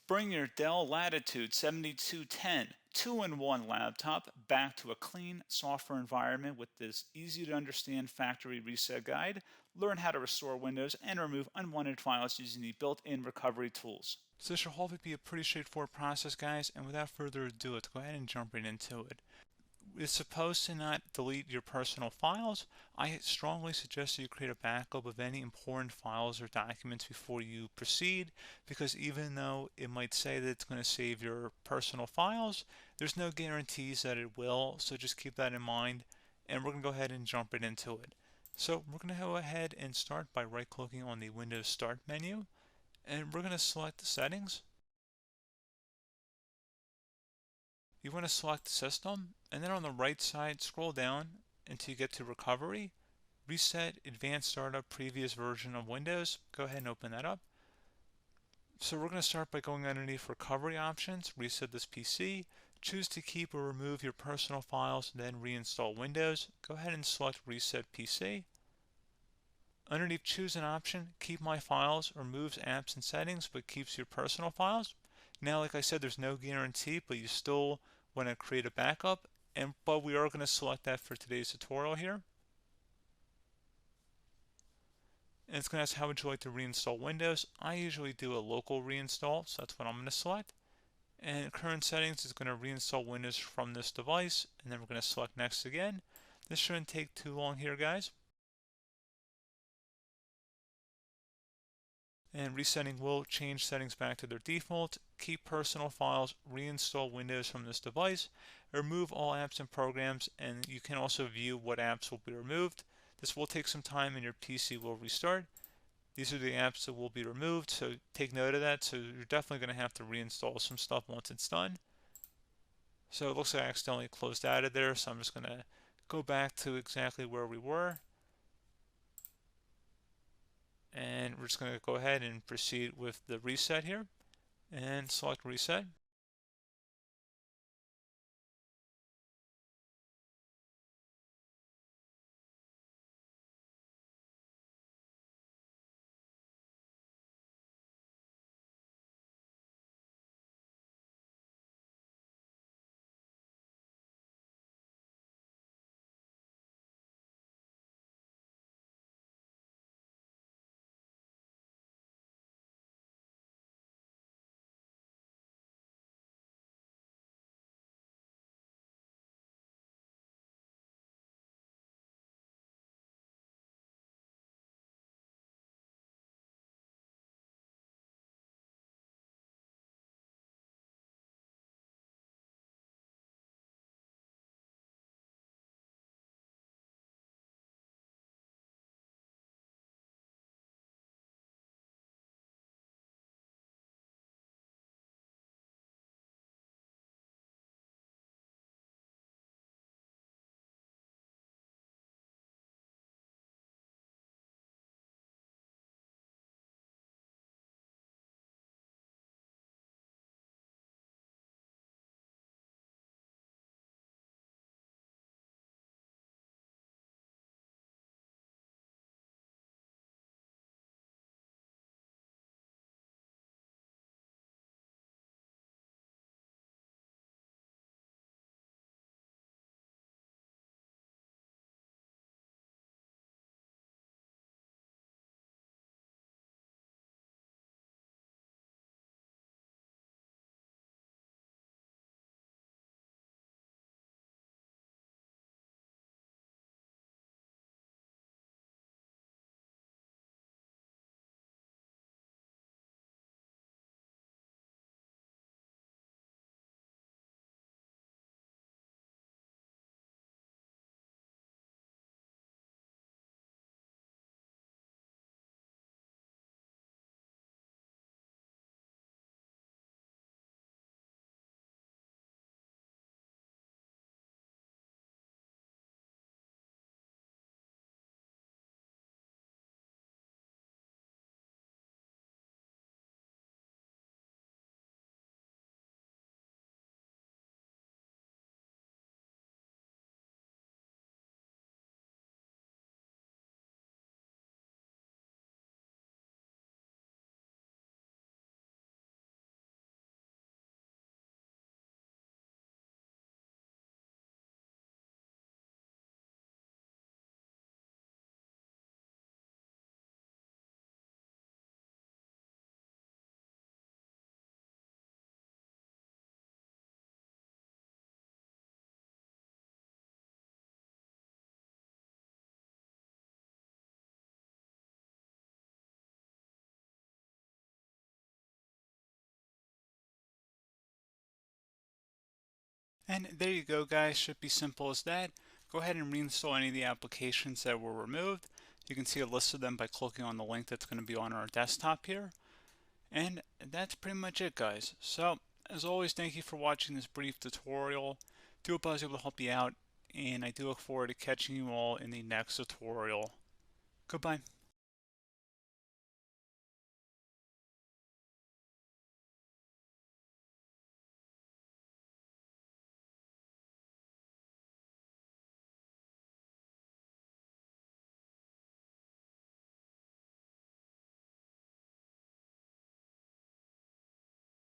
Bring your Dell Latitude 7210 2-in-1 laptop back to a clean software environment with this easy to understand factory reset guide. Learn how to restore Windows and remove unwanted files using the built-in recovery tools. So this should hopefully be a pretty straightforward process, guys, and without further ado, let's go ahead and jump right into it. It's supposed to not delete your personal files. I strongly suggest that you create a backup of any important files or documents before you proceed, because even though it might say that it's going to save your personal files, there's no guarantees that it will, so just keep that in mind, and we're going to go ahead and jump right into it. So we're going to go ahead and start by right-clicking on the Windows Start menu, and we're going to select Settings. You want to select System, and then on the right side, scroll down until you get to Recovery. Reset Advanced Startup Previous Version of Windows. Go ahead and open that up. So we're going to start by going underneath Recovery Options, reset this PC. Choose to keep or remove your personal files, then reinstall Windows. Go ahead and select Reset PC. Underneath Choose an option, Keep My Files removes apps and settings but keeps your personal files. Now, like I said, there's no guarantee, but you still want to create a backup, but we are going to select that for today's tutorial here. And it's going to ask how would you like to reinstall Windows. I usually do a local reinstall, so that's what I'm going to select. And current settings is going to reinstall Windows from this device, and then we're going to select next again. This shouldn't take too long here, guys. And resetting will change settings back to their default, keep personal files, reinstall Windows from this device, remove all apps and programs, and you can also view what apps will be removed. This will take some time and your PC will restart. These are the apps that will be removed, so take note of that. So you're definitely going to have to reinstall some stuff once it's done. So it looks like I accidentally closed out of there, so I'm just going to go back to exactly where we were. And we're just going to go ahead and proceed with the reset here and select reset. And there you go, guys. Should be simple as that. Go ahead and reinstall any of the applications that were removed. You can see a list of them by clicking on the link that's going to be on our desktop here. And that's pretty much it, guys. So, as always, thank you for watching this brief tutorial. Do hope I was able to help you out, and I do look forward to catching you all in the next tutorial. Goodbye.